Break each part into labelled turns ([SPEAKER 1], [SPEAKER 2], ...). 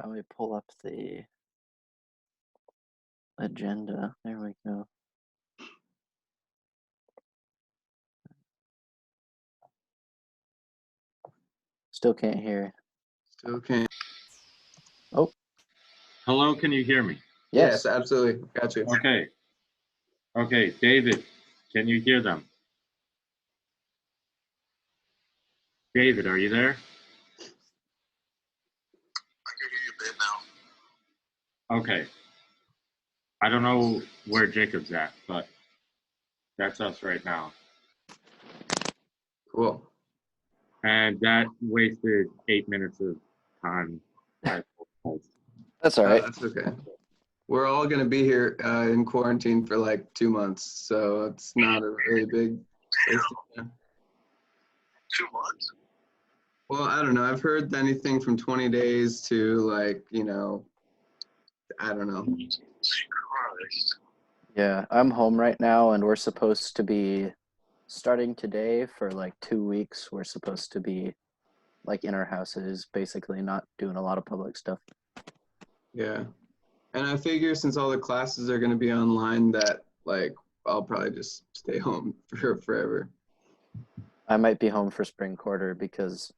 [SPEAKER 1] Let me pull up the agenda. There we go. Still can't hear.
[SPEAKER 2] Still can't.
[SPEAKER 1] Oh,
[SPEAKER 3] Hello, can you hear me?
[SPEAKER 2] Yes, absolutely. Got you.
[SPEAKER 3] Okay. Okay, David, can you hear them? David, are you there?
[SPEAKER 4] I can hear you a bit now.
[SPEAKER 3] Okay. I don't know where Jacob's at, but that's us right now.
[SPEAKER 2] Cool.
[SPEAKER 3] And that wasted 8 minutes of time.
[SPEAKER 1] That's all right.
[SPEAKER 2] That's okay. We're all going to be here in quarantine for like 2 months, so it's not a really big waste of time.
[SPEAKER 4] 2 months?
[SPEAKER 2] Well, I don't know. I've heard anything from 20 days to like, I don't know.
[SPEAKER 4] Christ.
[SPEAKER 1] Yeah, I'm home right now, and we're supposed to be starting today for like 2 weeks. We're supposed to be like in our houses, basically not doing a lot of public stuff.
[SPEAKER 2] Yeah. And I figure since all the classes are going to be online that like I'll probably just stay home for forever.
[SPEAKER 1] I might be home for spring quarter because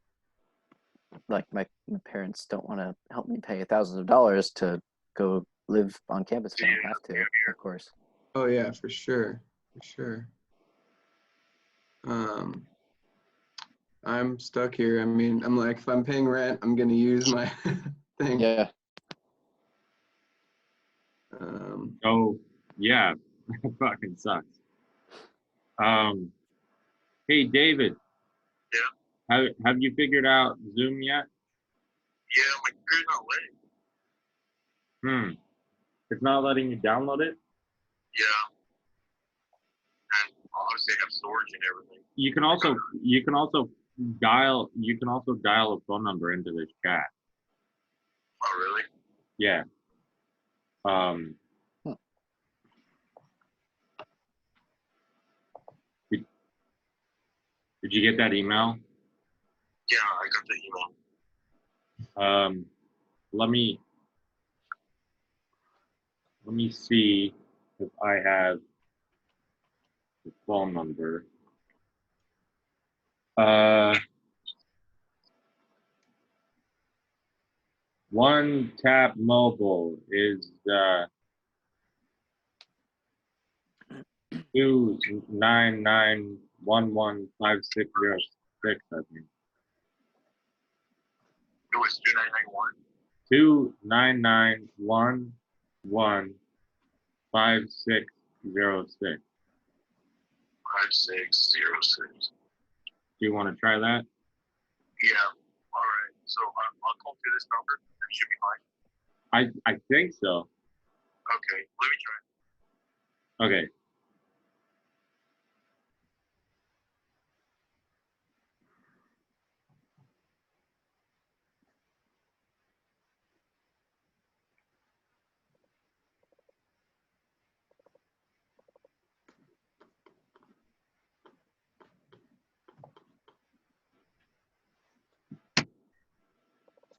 [SPEAKER 1] like my parents don't want to help me pay thousands of dollars to go live on campus if I don't have to, of course.
[SPEAKER 2] Oh yeah, for sure. For sure. I'm stuck here. I mean, I'm like, if I'm paying rent, I'm gonna use my thing.
[SPEAKER 1] Yeah.
[SPEAKER 3] Oh, yeah, that fucking sucks. Hey, David.
[SPEAKER 4] Yeah.
[SPEAKER 3] Have you figured out Zoom yet?
[SPEAKER 4] Yeah, my computer's not letting.
[SPEAKER 3] It's not letting you download it?
[SPEAKER 4] Yeah. And obviously I have storage and everything.
[SPEAKER 3] You can also dial a phone number into this chat.
[SPEAKER 4] Oh, really?
[SPEAKER 3] Yeah. Did you get that email?
[SPEAKER 4] Yeah, I got the email.
[SPEAKER 3] Let me see if I have the phone number. One Tap Mobile is 299115606, I think.
[SPEAKER 4] It was 2991.
[SPEAKER 3] 299115606.
[SPEAKER 4] 5606.
[SPEAKER 3] Do you want to try that?
[SPEAKER 4] Yeah. All right. So I'll call through this number and it should be fine.
[SPEAKER 3] I think so.
[SPEAKER 4] Okay. Let me try.
[SPEAKER 3] Okay.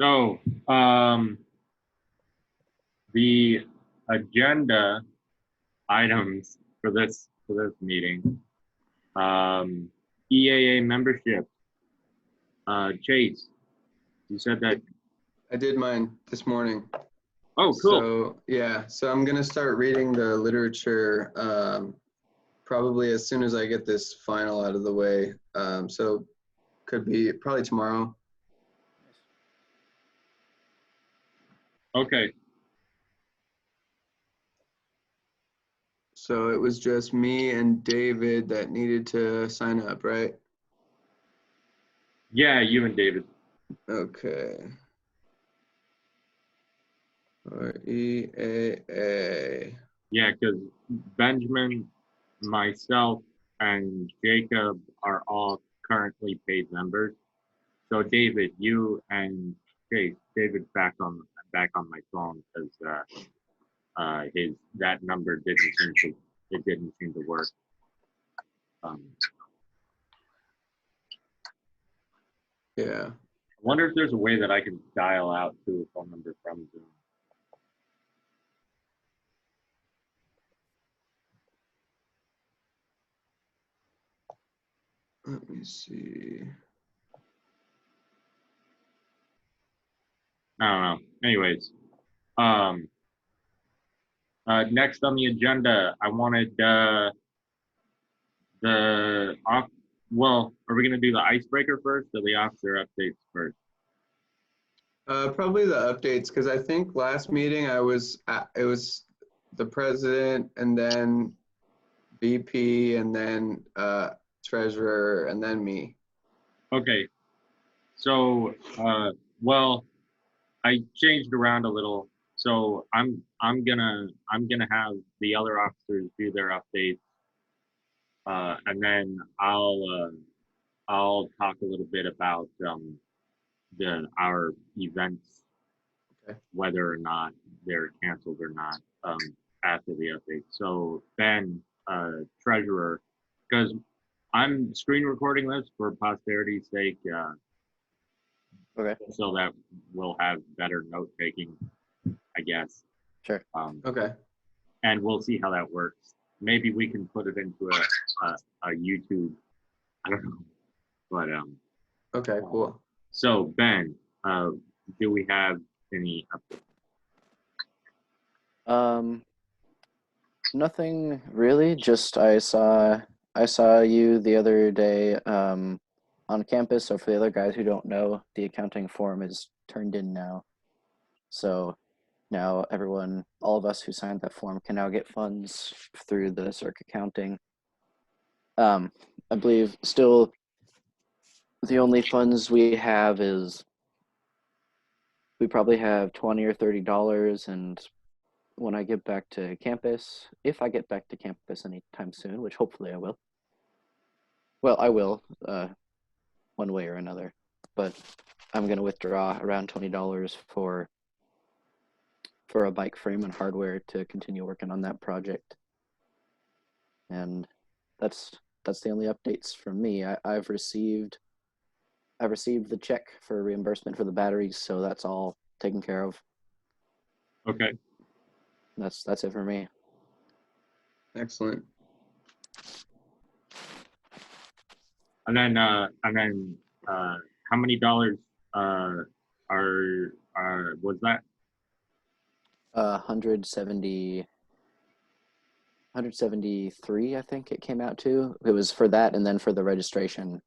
[SPEAKER 3] So, the agenda items for this meeting, EAA membership. Chase, you said that.
[SPEAKER 2] I did mine this morning.
[SPEAKER 3] Oh, cool.
[SPEAKER 2] So yeah, so I'm gonna start reading the literature probably as soon as I get this final out of the way. So could be probably tomorrow.
[SPEAKER 3] Okay.
[SPEAKER 2] So it was just me and David that needed to sign up, right?
[SPEAKER 3] Yeah, you and David.
[SPEAKER 2] Okay. Or EAA.
[SPEAKER 3] Yeah, because Benjamin, myself, and Jacob are all currently paid members. So David, you and Chase, David's back on my phone because that number didn't seem to work.
[SPEAKER 2] Yeah.
[SPEAKER 3] wonder if there's a way that I can dial out to a phone number from Zoom.
[SPEAKER 2] Let me see.
[SPEAKER 3] I don't know. Anyways, next on the agenda, I wanted well, are we gonna do the icebreaker first or the officer updates first?
[SPEAKER 2] Probably the updates, because I think last meeting it was the president and then VP and then treasurer and then me.
[SPEAKER 3] Okay, so well, I changed around a little, so I'm gonna have the other officers do their updates, and then I'll talk a little bit about our events,
[SPEAKER 2] Okay.
[SPEAKER 3] whether or not they're canceled or not, after the update. So Ben, treasurer, because I'm screen recording this for posterity's sake,
[SPEAKER 1] Okay.
[SPEAKER 3] so that we'll have better note taking, I guess.
[SPEAKER 1] Sure.
[SPEAKER 2] Okay.
[SPEAKER 3] And we'll see how that works. Maybe we can put it into a YouTube. I don't know, but
[SPEAKER 2] Okay. Cool.
[SPEAKER 3] So Ben, do we have any updates?
[SPEAKER 1] Nothing really. Just I saw you the other day on campus. So for the other guys who don't know, the accounting form is turned in now. So now everyone, all of us who signed that form, can now get funds through the Circ accounting. I believe still the only funds we have is we probably have $20 or $30, and when I get back to campus, if I get back to campus anytime soon, which hopefully I will. Well, I will, one way or another, but I'm gonna withdraw around $20 for a bike frame and hardware to continue working on that project. And that's the only updates from me. I've received the check for reimbursement for the batteries, so that's all taken care of.
[SPEAKER 3] Okay.
[SPEAKER 1] That's it for me.
[SPEAKER 2] Excellent.
[SPEAKER 3] And then how many dollars was that?
[SPEAKER 1] 173, I think it came out to. It was for that, and then for the registration.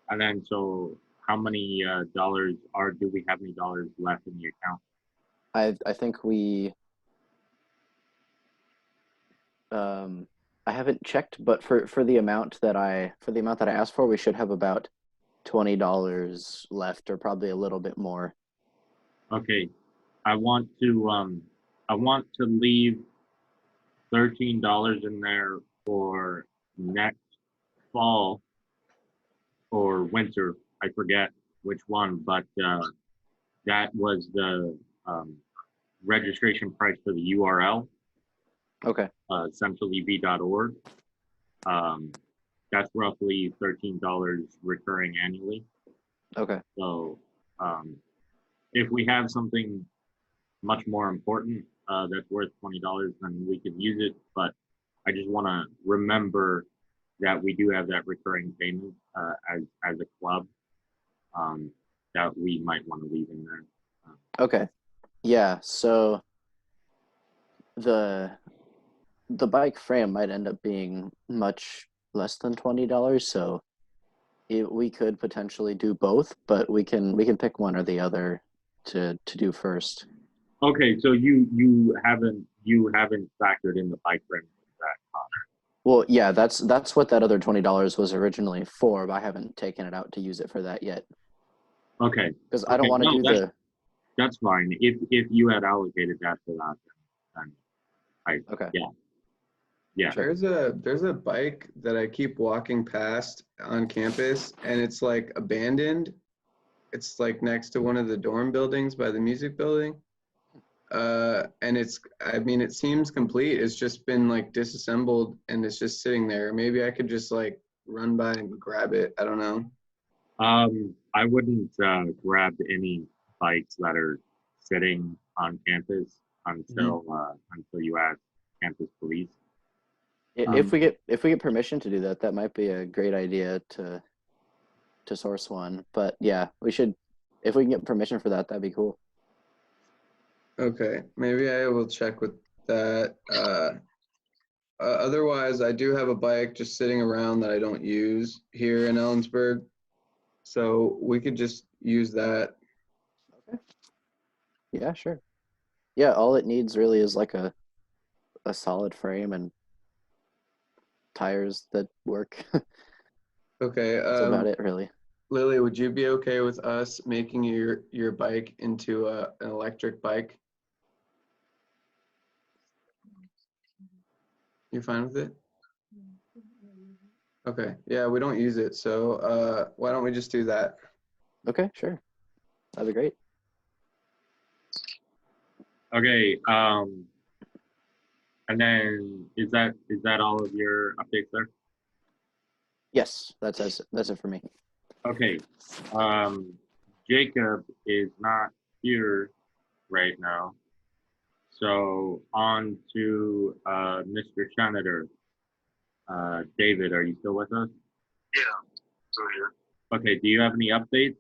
[SPEAKER 3] And then so how many dollars do we have any dollars left in the account?
[SPEAKER 1] I think we I haven't checked, but for the amount that I asked for, we should have about $20 left, or probably a little bit more.
[SPEAKER 3] Okay, I want to leave $13 in there for next fall or winter. I forget which one, but that was the registration price for the URL.
[SPEAKER 1] Okay.
[SPEAKER 3] centralev.org. That's roughly $13 recurring annually.
[SPEAKER 1] Okay.
[SPEAKER 3] So if we have something much more important that's worth $20, then we could use it. But I just want to remember that we do have that recurring payment as a club that we might want to leave in there.
[SPEAKER 1] Okay. Yeah. So the bike frame might end up being much less than $20. So we could potentially do both, but we can pick one or the other to do first.
[SPEAKER 3] Okay, so you haven't factored in the bike frame into that cost.
[SPEAKER 1] Well, yeah, that's what that other $20 was originally for, but I haven't taken it out to use it for that yet.
[SPEAKER 3] Okay.
[SPEAKER 1] Because I don't want to do
[SPEAKER 3] That's fine. If you had allocated that to that, then
[SPEAKER 1] okay.
[SPEAKER 3] Yeah.
[SPEAKER 2] There's a bike that I keep walking past on campus, and it's like abandoned. It's like next to one of the dorm buildings by the music building. And it seems complete. It's just been like disassembled and it's just sitting there. Maybe I could just like run by and grab it. I don't know.
[SPEAKER 3] I wouldn't grab any bikes that are sitting on campus until you ask campus police.
[SPEAKER 1] If we get permission to do that, that might be a great idea to source one. But yeah, we should. If we can get permission for that, that'd be cool.
[SPEAKER 2] Okay, maybe I will check with that. Otherwise, I do have a bike just sitting around that I don't use here in Ellensburg, so we could just use that.
[SPEAKER 1] Yeah, sure. Yeah, all it needs really is like a solid frame and tires that work.
[SPEAKER 2] Okay,
[SPEAKER 1] That's about it, really.
[SPEAKER 2] Lily, would you be okay with us making your bike into an electric bike? You're fine with it? Okay, yeah, we don't use it, so why don't we just do that?
[SPEAKER 1] Okay, sure. That'd be great.
[SPEAKER 3] Okay. And then is that all of your updates there?
[SPEAKER 1] Yes, that's it for me.
[SPEAKER 3] Okay. Jacob is not here right now. So on to Mr. Senator. David, are you still with us?
[SPEAKER 4] Yeah, so here.
[SPEAKER 3] Okay, do you have any updates?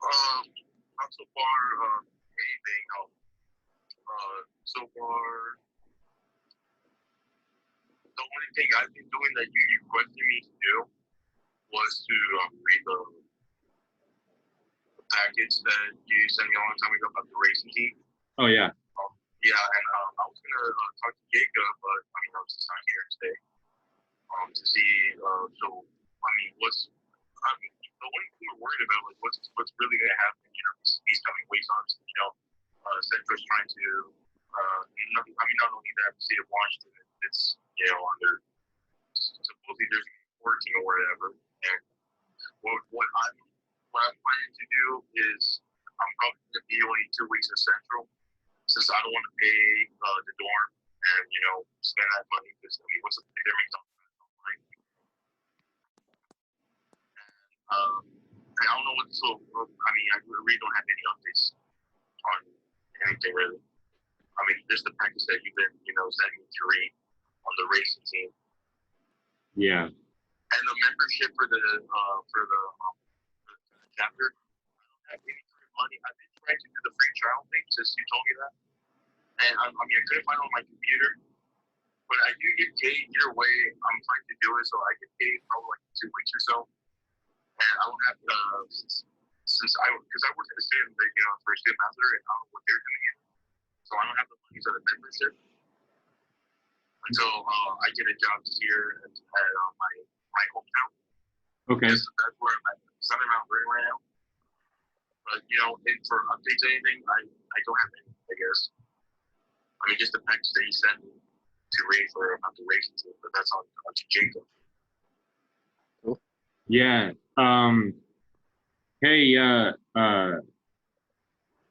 [SPEAKER 4] Not so far, anything. So far, the only thing I've been doing that you requested me to do was to read the package that you sent me a long time ago about the racing team.
[SPEAKER 3] Oh yeah.
[SPEAKER 4] Yeah, and I was gonna talk to Jacob, but I mean, I was just not here today. To see, so I mean, the only thing we're worried about, like, what's really gonna happen? You know, these coming weeks, obviously, you know, Centra's trying to, not only that, the state of Washington, it's, you know, under supposedly there's a court team or whatever, and what I'm planning to do is I'm probably gonna be only 2 weeks at Central, since I don't want to pay the dorm and, you know, spend that money, because I mean, what's the difference on like, I don't know what, so I mean, I really don't have any updates on anything really. I mean, just the package that you've been, you know, sending me to read on the racing team.
[SPEAKER 3] Yeah.
[SPEAKER 4] And the membership for the chapter, I don't have any free money. I've been trying to do the free trial thing since you told me that. And I mean, I couldn't find it on my computer, but I do get paid either way. I'm trying to do it, so I get paid probably like 2 weeks or so. And I don't have because I work at the state, you know, for a state ambassador, and I don't know what they're doing it. So I don't have the money for the membership until I get a job here at my hometown.
[SPEAKER 3] Okay.
[SPEAKER 4] That's where I'm at. Because I'm in Mount Vernon right now. But, you know, and for updates or anything, I don't have any, I guess. I mean, just the package that he sent me to read for about the racing team, but that's on to Jacob.
[SPEAKER 1] Cool.
[SPEAKER 3] Yeah. Hey,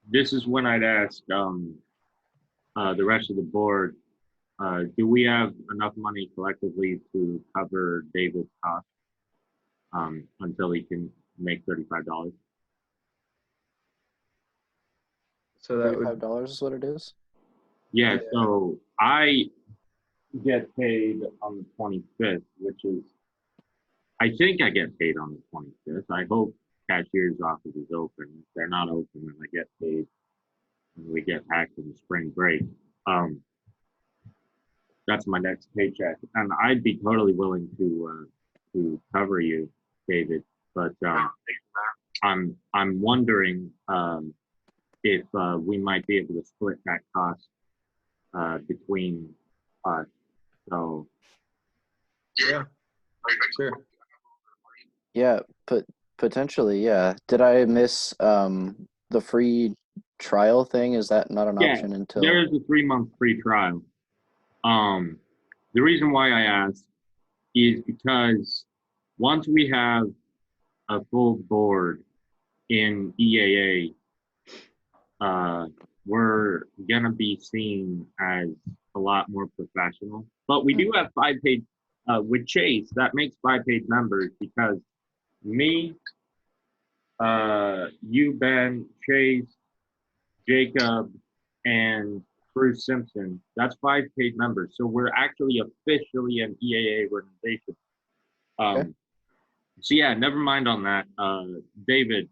[SPEAKER 3] this is when I'd ask the rest of the board, do we have enough money collectively to cover David's cost until he can make $35?
[SPEAKER 2] So that would,
[SPEAKER 1] $35 is what it is.
[SPEAKER 3] Yeah,
[SPEAKER 2] Yeah.
[SPEAKER 3] so I get paid on the 25th, which is, I think I get paid on the 25th. I hope cashier's office is open. If they're not open, then I get paid when we get back from the spring break. That's my next paycheck, and I'd be totally willing to cover you, David. But I'm wondering if we might be able to split that cost between us. So
[SPEAKER 2] yeah, sure.
[SPEAKER 1] Yeah, potentially, yeah. Did I miss the free trial thing? Is that not an
[SPEAKER 3] Yeah,
[SPEAKER 1] option until
[SPEAKER 3] there is a 3-month free trial. The reason why I asked is because once we have a full board in EAA, we're gonna be seen as a lot more professional. But we do have 5-page with Chase. That makes 5-page members because me, you, Ben, Chase, Jacob, and Bruce Simpson. That's 5 paid members. So we're actually officially an EAA organization.
[SPEAKER 1] Okay.
[SPEAKER 3] So yeah, never mind on that. David,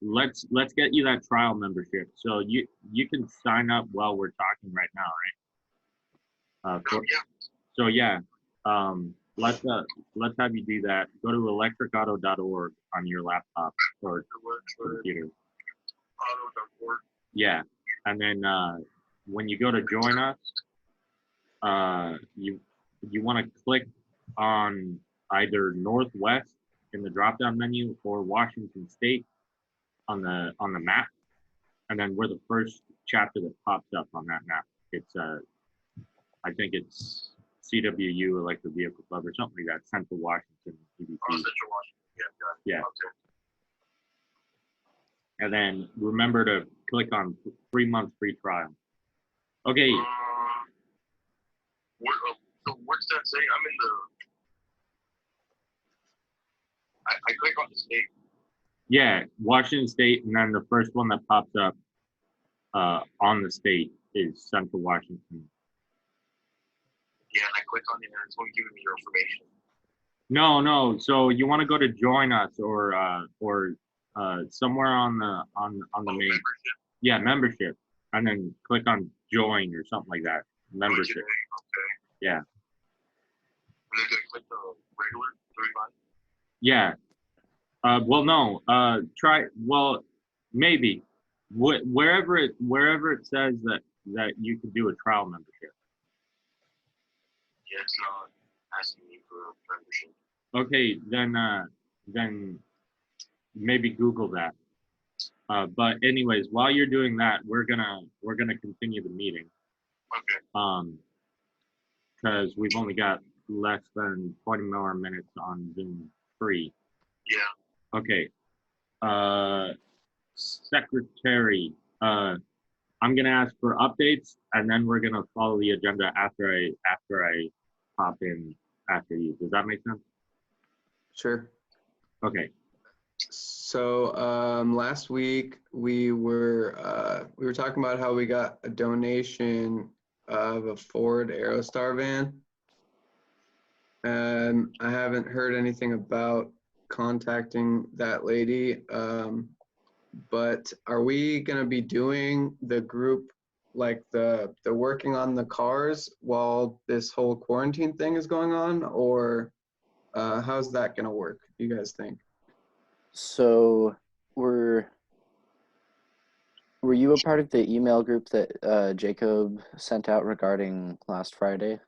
[SPEAKER 3] let's get you that trial membership. So you can sign up while we're talking right now, right?
[SPEAKER 4] Yeah.
[SPEAKER 3] So yeah, let's have you do that. Go to electricauto.org on your laptop or computer.
[SPEAKER 4] Auto.org.
[SPEAKER 3] Yeah, and then when you go to join us, you want to click on either Northwest in the drop-down menu or Washington State on the map, and then we're the first chapter that pops up on that map. It's I think it's CWU Electric Vehicle Club or something like that, Central Washington EVP.
[SPEAKER 4] Oh, Central Washington. Yeah, got it.
[SPEAKER 3] Yeah.
[SPEAKER 4] Okay.
[SPEAKER 3] And then remember to click on 3 months free trial. Okay.
[SPEAKER 4] So what's that say? I'm in the. I click on the state.
[SPEAKER 3] Yeah, Washington State, and then the first one that pops up on the state is Central Washington.
[SPEAKER 4] Yeah, and I click on it, and it's going to give me your information.
[SPEAKER 3] No. So you want to go to join us or somewhere on the main.
[SPEAKER 4] Membership.
[SPEAKER 3] Yeah, membership, and then click on join or something like that. Membership.
[SPEAKER 4] Okay.
[SPEAKER 3] Yeah.
[SPEAKER 4] And then do I click the regular 35?
[SPEAKER 3] Yeah. Well, no. Try. Well, maybe. Wherever it says that you can do a trial membership.
[SPEAKER 4] Yeah, it's not asking me for membership.
[SPEAKER 3] Okay, then maybe Google that. But anyways, while you're doing that, we're gonna continue the meeting.
[SPEAKER 4] Okay.
[SPEAKER 3] Because we've only got less than 20 more minutes on Zoom free.
[SPEAKER 4] Yeah.
[SPEAKER 3] Okay. Secretary, I'm gonna ask for updates, and then we're gonna follow the agenda after I pop in after you. Does that make sense?
[SPEAKER 2] Sure.
[SPEAKER 3] Okay.
[SPEAKER 2] So last week we were talking about how we got a donation of a Ford Aerostar van. I haven't heard anything about contacting that lady. But are we gonna be doing the group, like the working on the cars while this whole quarantine thing is going on, or how's that gonna work, you guys think?
[SPEAKER 1] So were you a part of the email group that Jacob sent out regarding last Friday?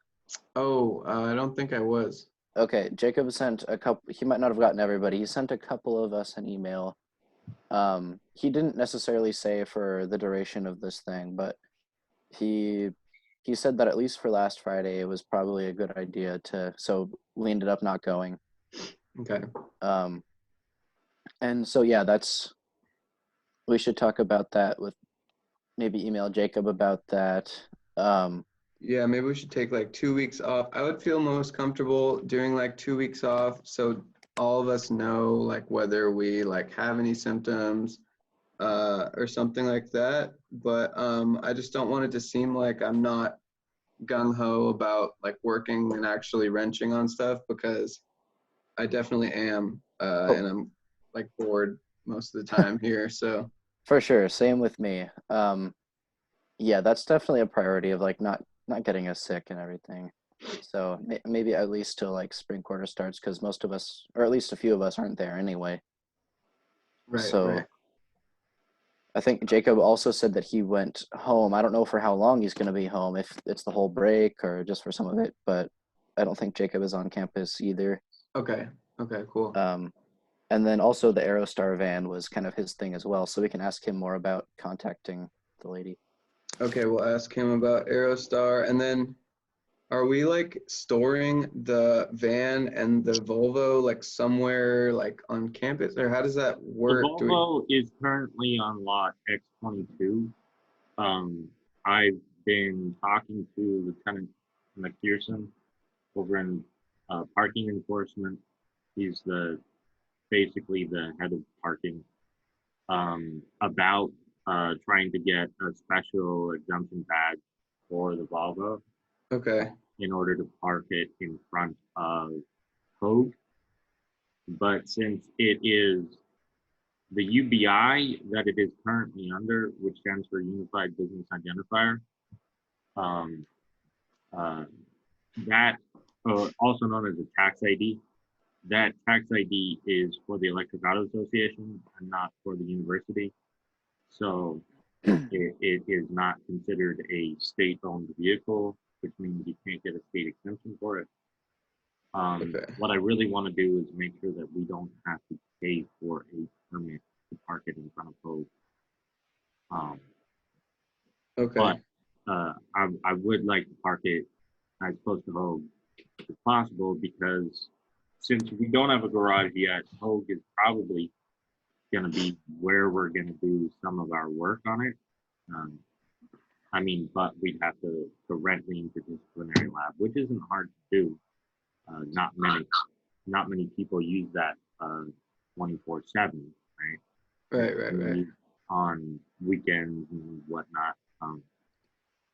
[SPEAKER 2] Oh, I don't think I was.
[SPEAKER 1] Okay, Jacob sent a couple. He might not have gotten everybody. He sent a couple of us an email. He didn't necessarily say for the duration of this thing, but he said that at least for last Friday, it was probably a good idea to. So we ended up not going.
[SPEAKER 2] Okay.
[SPEAKER 1] And so yeah, we should talk about that with maybe email Jacob about that.
[SPEAKER 2] Yeah, maybe we should take like 2 weeks off. I would feel most comfortable doing like 2 weeks off, so all of us know like whether we like have any symptoms or something like that. But I just don't want it to seem like I'm not gung-ho about like working and actually wrenching on stuff, because I definitely am, and I'm like bored most of the time here. So
[SPEAKER 1] For sure, same with me. Yeah, that's definitely a priority of like not getting us sick and everything. So maybe at least till like spring quarter starts, because most of us, or at least a few of us, aren't there anyway.
[SPEAKER 2] right.
[SPEAKER 1] I think Jacob also said that he went home. I don't know for how long he's going to be home, if it's the whole break or just for some of it, but I don't think Jacob is on campus either.
[SPEAKER 2] Okay, cool.
[SPEAKER 1] And then also the Aerostar van was kind of his thing as well, so we can ask him more about contacting the lady.
[SPEAKER 2] Okay, we'll ask him about Aerostar. And then are we like storing the van and the Volvo like somewhere like on campus, or how does that work?
[SPEAKER 3] The Volvo is currently on lot X22. I've been talking to Lieutenant McPherson over in parking enforcement. He's the basically the head of parking, about trying to get a special exemption badge for the Volvo
[SPEAKER 2] Okay.
[SPEAKER 3] in order to park it in front of Hogue. But since it is the UBI that it is currently under, which stands for Unified Business Identifier, that also known as a tax ID, that tax ID is for the Electric Auto Association and not for the university. So it is not considered a state-owned vehicle, which means you can't get a state exemption for it.
[SPEAKER 2] Okay.
[SPEAKER 3] What I really want to do is make sure that we don't have to pay for a permit to park it in front of Hogue.
[SPEAKER 2] Okay.
[SPEAKER 3] But I would like to park it as close to Hogue as possible, because since we don't have a garage yet, Hogue is probably going to be where we're going to do some of our work on it. I mean, but we'd have to rent the interdisciplinary lab, which isn't hard to do. Not many people use that 24/7, right?
[SPEAKER 2] Right.
[SPEAKER 3] On weekends and whatnot.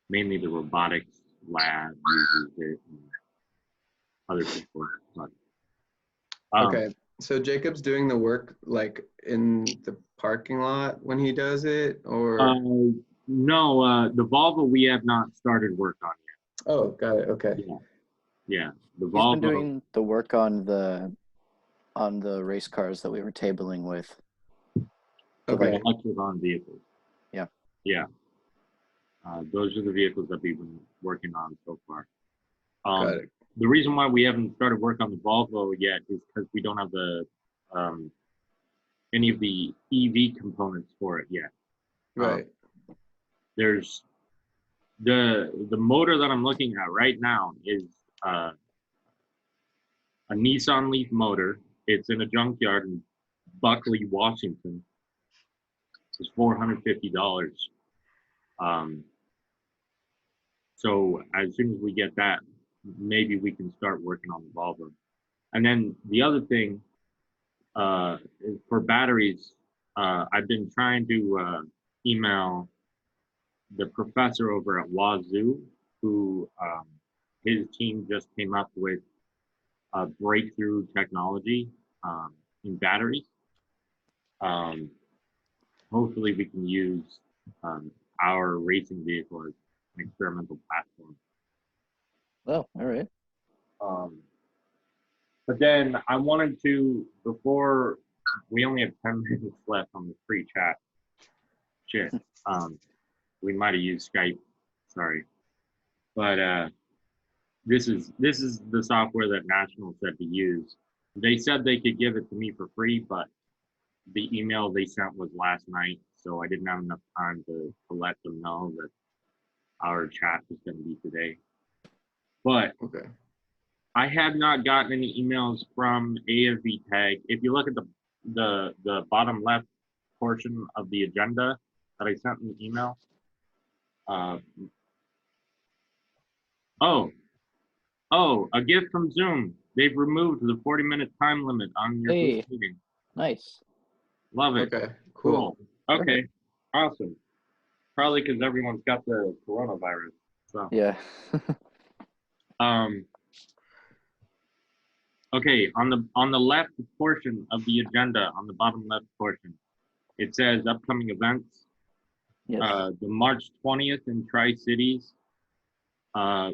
[SPEAKER 3] Mainly the robotics lab uses it, and other people. But,
[SPEAKER 2] Okay. So Jacob's doing the work like in the parking lot when he does it, or?
[SPEAKER 3] No, the Volvo we have not started work on yet.
[SPEAKER 2] Oh, got it. Okay.
[SPEAKER 3] Yeah. The
[SPEAKER 1] He's
[SPEAKER 3] Volvo.
[SPEAKER 1] been doing the work on the race cars that we were tabling with.
[SPEAKER 2] Okay.
[SPEAKER 3] Electric on vehicles. Yeah. Those are the vehicles that we've been working on so far.
[SPEAKER 2] Got it.
[SPEAKER 3] The reason why we haven't started work on the Volvo yet is because we don't have the any of the EV components for it yet.
[SPEAKER 2] Right.
[SPEAKER 3] There's the motor that I'm looking at right now is a Nissan Leaf motor. It's in a junkyard in Buckley, Washington. It's $450. So as soon as we get that, maybe we can start working on the Volvo. And then the other thing is for batteries, I've been trying to email the professor over at Wazoo, who his team just came up with a breakthrough technology in batteries. Hopefully we can use our racing vehicle as an experimental platform.
[SPEAKER 1] Oh, all right.
[SPEAKER 3] But then I wanted to, before we only have 10 minutes left on the free chat. Shit. We might have used Skype. Sorry. But this is the software that National said to use. They said they could give it to me for free, but the email they sent was last night, so I didn't have enough time to let them know that our chat was going to be today. But
[SPEAKER 2] Okay.
[SPEAKER 3] I have not gotten any emails from AFV Tag. If you look at the bottom left portion of the agenda that I sent in the email, a gift from Zoom. They've removed the 40-minute time limit on your
[SPEAKER 1] Hey.
[SPEAKER 3] meeting.
[SPEAKER 1] Nice.
[SPEAKER 3] Love it.
[SPEAKER 2] Okay. Cool.
[SPEAKER 3] Okay. Awesome. Probably because everyone's got the coronavirus. So.
[SPEAKER 1] Yeah.
[SPEAKER 3] Okay, on the left portion of the agenda, on the bottom left portion, it says upcoming events.
[SPEAKER 1] Yes.
[SPEAKER 3] The March 20th in Tri-Cities,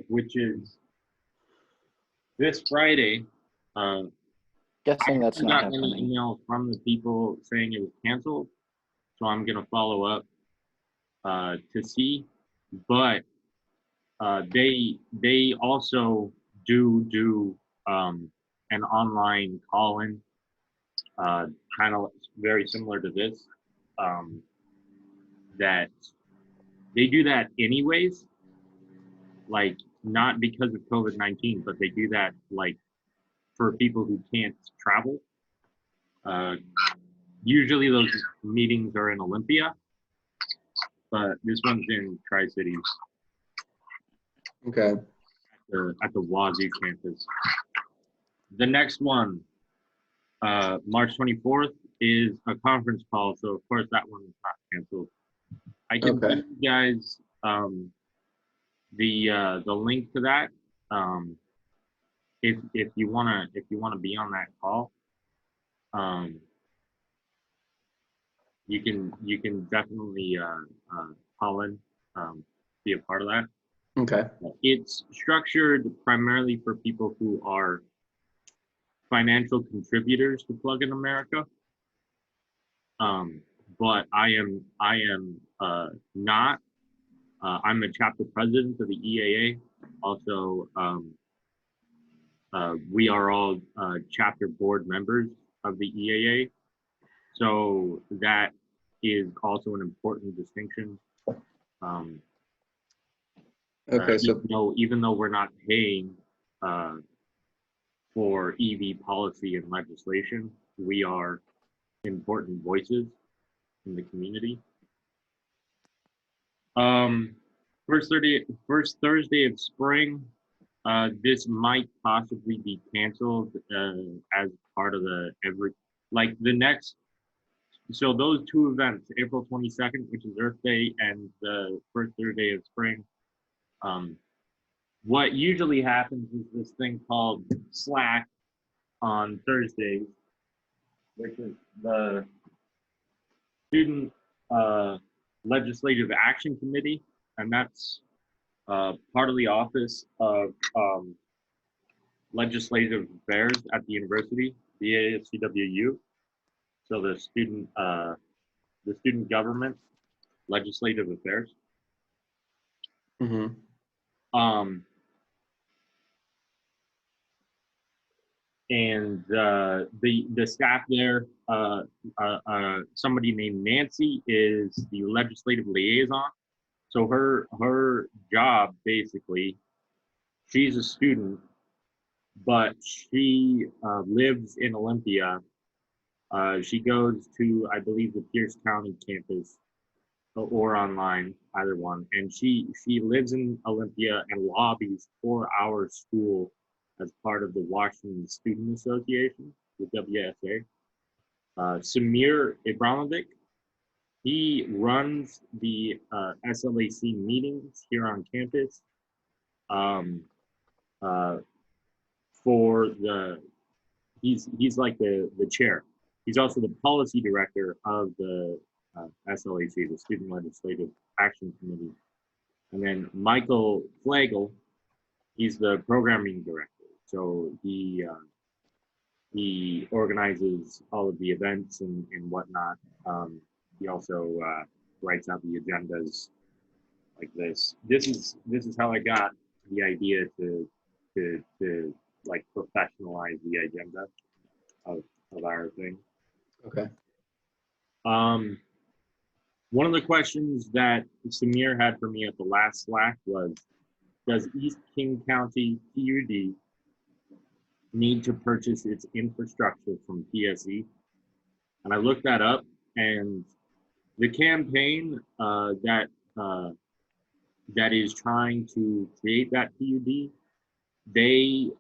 [SPEAKER 3] which is this Friday.
[SPEAKER 1] Guessing that's
[SPEAKER 3] I
[SPEAKER 1] not
[SPEAKER 3] haven't gotten any
[SPEAKER 1] happening.
[SPEAKER 3] email from the people saying it was canceled, so I'm gonna follow up to see. But they also do an online call-in, kind of very similar to this. That they do that anyways, like not because of COVID-19, but they do that like for people who can't travel. Usually those meetings are in Olympia, but this one's in Tri-Cities.
[SPEAKER 2] Okay.
[SPEAKER 3] At the Wazoo campus. The next one, March 24th is a conference call, so of course that one is not canceled. I can
[SPEAKER 2] Okay.
[SPEAKER 3] send you guys the link to that if you wanna be on that call. You can definitely call in, be a part of that.
[SPEAKER 2] Okay.
[SPEAKER 3] It's structured primarily for people who are financial contributors to Plug in America. But I am not. I'm a chapter president of the EAA. Also, we are all chapter board members of the EAA. So that is also an important distinction.
[SPEAKER 2] Okay. So
[SPEAKER 3] even though we're not paying for EV policy and legislation, we are important voices in the community. First Thursday of spring. This might possibly be canceled as part of the next. So those two events, April 22nd, which is Earth Day, and the first Thursday of spring. What usually happens is this thing called Slack on Thursdays, which is the Student Legislative Action Committee, and that's part of the Office of Legislative Affairs at the university, the ASCWU. So the student government, legislative affairs.
[SPEAKER 2] Mm-hmm.
[SPEAKER 3] And the staff there, somebody named Nancy is the legislative liaison. So her job, basically, she's a student, but she lives in Olympia. She goes to, I believe, the Pierce County campus or online, either one. And she lives in Olympia and lobbies for our school as part of the Washington Student Association, the WSA. Samir Ibramovic, he runs the SLAC meetings here on campus he's like the chair. He's also the policy director of the SLAC, the Student Legislative Action Committee. And then Michael Flagel, he's the programming director. So he organizes all of the events and whatnot. He also writes out the agendas like this. This is how I got the idea to like professionalize the agenda of our thing.
[SPEAKER 2] Okay.
[SPEAKER 3] One of the questions that Samir had for me at the last Slack was, does East King County PUD need to purchase its infrastructure from PSE? And I looked that up, and the campaign that is trying to create that PUD, they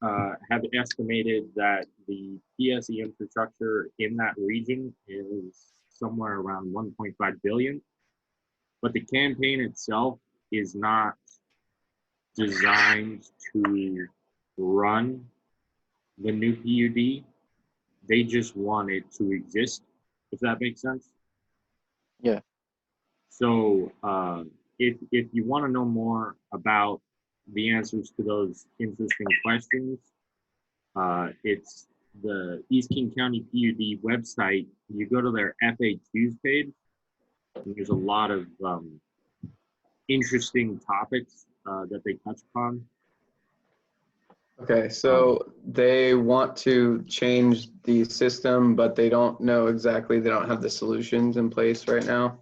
[SPEAKER 3] have estimated that the PSE infrastructure in that region is somewhere around 1.5 billion, but the campaign itself is not designed to run the new PUD. They just want it to exist, if that makes sense.
[SPEAKER 1] Yeah.
[SPEAKER 3] So if you want to know more about the answers to those interesting questions, it's the East King County PUD website. You go to their FAQs page, and there's a lot of interesting topics that they touch upon.
[SPEAKER 2] Okay, so they want to change the system, but they don't know exactly, they don't have the solutions in place right now.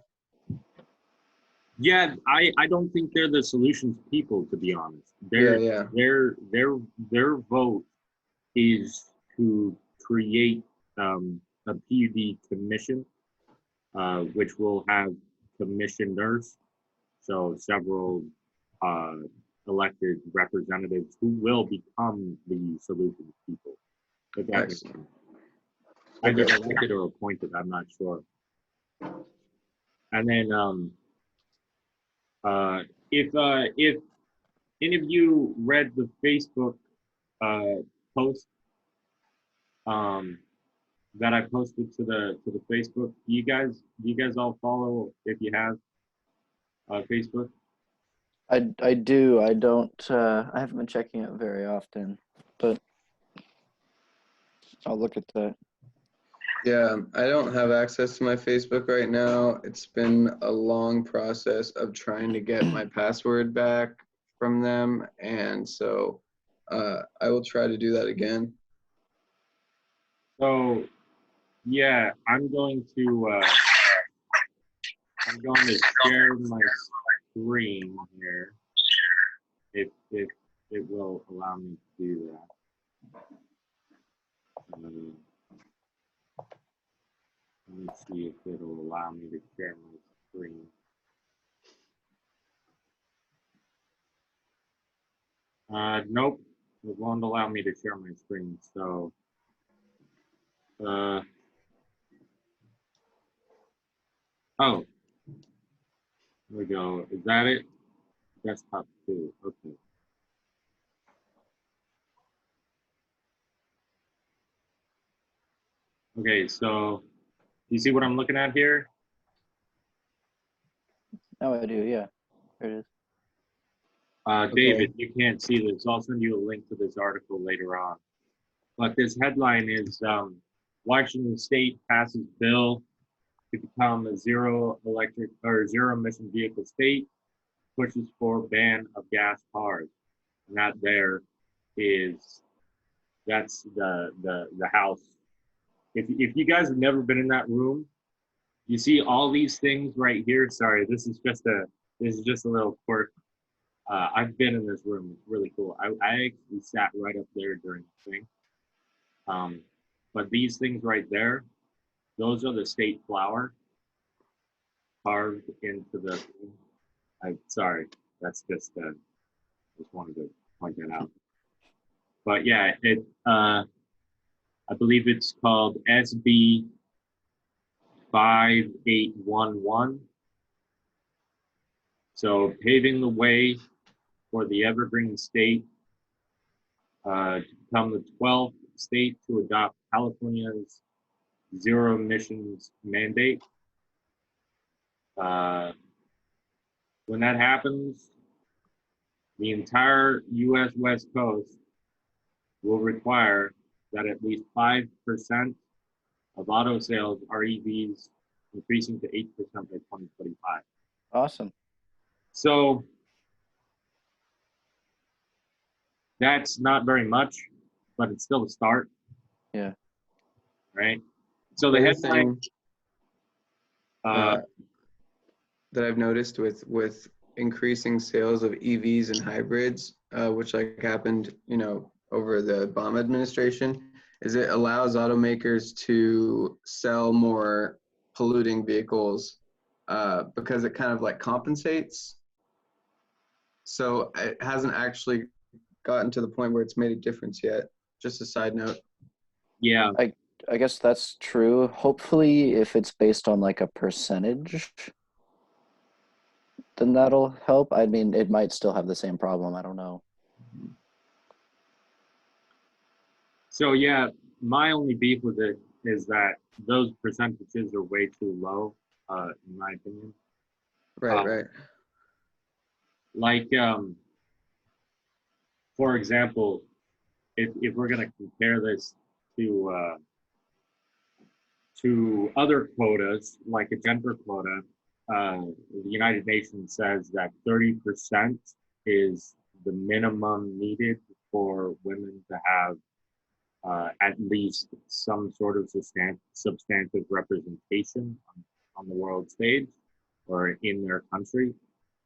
[SPEAKER 3] Yeah, I don't think they're the solutions people, to be honest.
[SPEAKER 2] Yeah.
[SPEAKER 3] Their vote is to create a PUD commission, which will have commissioners, so several elected representatives who will become the solutions people. If that makes sense. either
[SPEAKER 2] Okay.
[SPEAKER 3] elected or appointed, I'm not sure. And then if any of you read the Facebook post that I posted to the Facebook, do you guys all follow, if you have Facebook?
[SPEAKER 1] I do. I don't. I haven't been checking it very often, but I'll look at that.
[SPEAKER 2] Yeah, I don't have access to my Facebook right now. It's been a long process of trying to get my password back from them, and so I will try to do that again.
[SPEAKER 3] So yeah, I'm going to share my screen here, if it will allow me to do that. Let me see if it'll allow me to share my screen. Nope, it won't allow me to share my screen. So, oh, here we go. Is that it? Desktop 2. Okay. Okay, so you see what I'm looking at here?
[SPEAKER 1] Oh, I do. Yeah, there it is.
[SPEAKER 3] David, you can't see this. I'll send you a link to this article later on. But this headline is Washington State passes bill to become a zero emission vehicle state, pushes for ban of gas cars. And that's the House. If you guys have never been in that room, you see all these things right here. Sorry, this is just a little quirk. I've been in this room. It's really cool. I actually sat right up there during the thing. But these things right there, those are the state flower carved into the. Sorry, that's just wanted to point that out. But yeah, I believe it's called SB 5811. So paving the way for the Evergreen State to become the 12th state to adopt California's zero emissions mandate. When that happens, the entire U.S. West Coast will require that at least 5% of auto sales are EVs, increasing to 8% by 2025.
[SPEAKER 1] Awesome.
[SPEAKER 3] So that's not very much, but it's still a start.
[SPEAKER 1] Yeah.
[SPEAKER 3] Right. So the headline
[SPEAKER 2] that I've noticed with increasing sales of EVs and hybrids, which like happened, over the Obama administration, is it allows automakers to sell more polluting vehicles because it kind of like compensates. So it hasn't actually gotten to the point where it's made a difference yet. Just a side note.
[SPEAKER 3] Yeah.
[SPEAKER 1] I guess that's true. Hopefully, if it's based on like a percentage, then that'll help. I mean, it might still have the same problem. I don't know.
[SPEAKER 3] So yeah, my only beef with it is that those percentages are way too low, in my opinion.
[SPEAKER 2] Right.
[SPEAKER 3] Like, for example, if we're gonna compare this to other quotas, like a gender quota, the United Nations says that 30% is the minimum needed for women to have at least some sort of substantive representation on the world stage or in their country.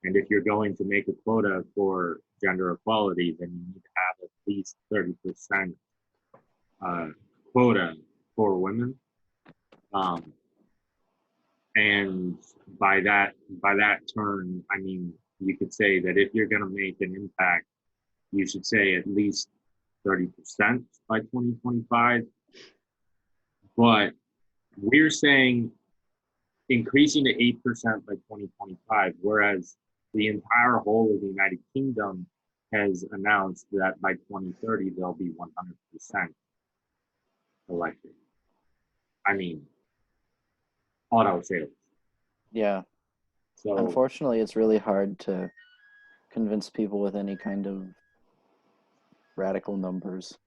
[SPEAKER 3] And if you're going to make a quota for gender equality, then you need to have at least 30% quota for women. And by that turn, I mean, you could say that if you're going to make an impact, you should say at least 30% by 2025. but we're saying increasing to 8% by 2025, whereas the entire whole of the United Kingdom has announced that by 2030 they'll be 100% electric. I mean, auto sales.
[SPEAKER 1] Yeah.
[SPEAKER 3] So
[SPEAKER 1] Unfortunately, it's really hard to convince people with any kind of radical numbers,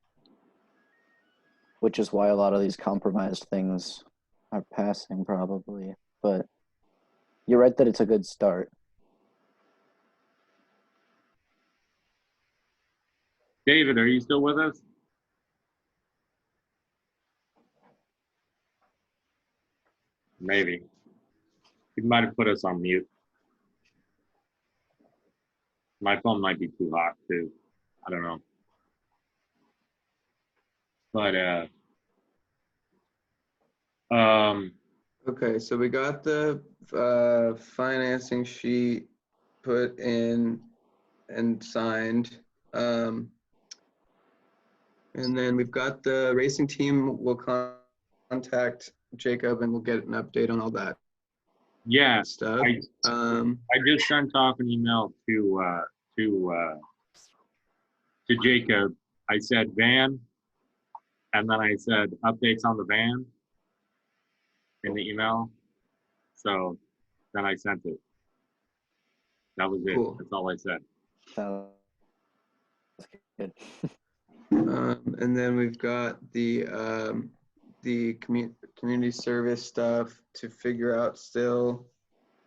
[SPEAKER 1] which is why a lot of these compromised things are passing probably. But you're right that it's a good start.
[SPEAKER 3] David, are you still with us? Maybe. He might have put us on mute. My phone might be too hot too. I don't know. But
[SPEAKER 2] Okay, so we got the financing sheet put in and signed. And then we've got the racing team will contact Jacob and we'll get an update on all that
[SPEAKER 3] yeah,
[SPEAKER 2] stuff.
[SPEAKER 3] I just sent off an email to Jacob. I said van, and then I said updates on the van in the email. So then I sent it. That was it.
[SPEAKER 2] Cool.
[SPEAKER 3] That's all I said.
[SPEAKER 1] Sounds good.
[SPEAKER 2] And then we've got the community service stuff to figure out still.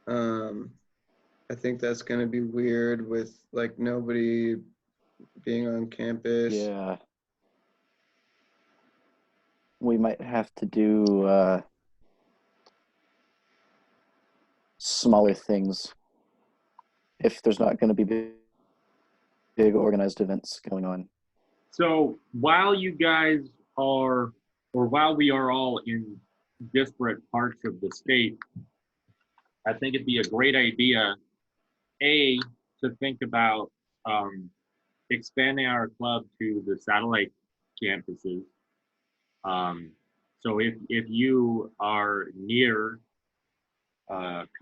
[SPEAKER 2] I think that's going to be weird with like nobody being on campus.
[SPEAKER 1] Yeah. We might have to do smaller things if there's not going to be big organized events going on.
[SPEAKER 3] So while you guys are, or while we are all in disparate parts of the state, I think it'd be a great idea, A, to think about expanding our club to the satellite campuses. So if you are near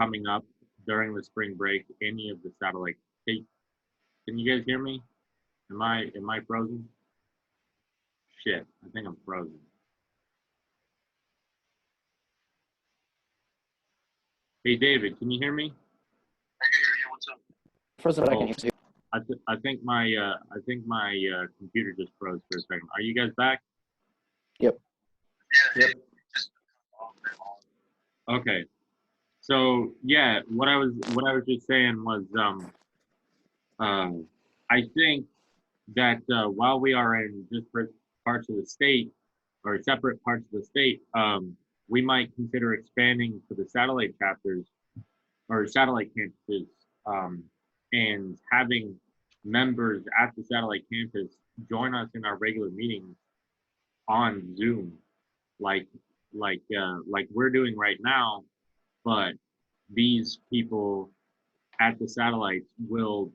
[SPEAKER 3] coming up during the spring break, any of the satellite, hey, can you guys hear me? Am I frozen? Shit, I think I'm frozen. Hey David, can you hear me?
[SPEAKER 4] I can hear you. What's up?
[SPEAKER 1] First of all, I
[SPEAKER 3] Oh.
[SPEAKER 1] can hear you.
[SPEAKER 3] I think my computer just froze for a second. Are you guys back?
[SPEAKER 1] Yep.
[SPEAKER 4] Yeah.
[SPEAKER 2] Yep.
[SPEAKER 4] Just off and on.
[SPEAKER 3] Okay. So yeah, what I was just saying was I think that while we are in disparate parts of the state or separate parts of the state, we might consider expanding to the satellite chapters or satellite campuses and having members at the satellite campus join us in our regular meetings on Zoom, like we're doing right now. But these people at the satellites will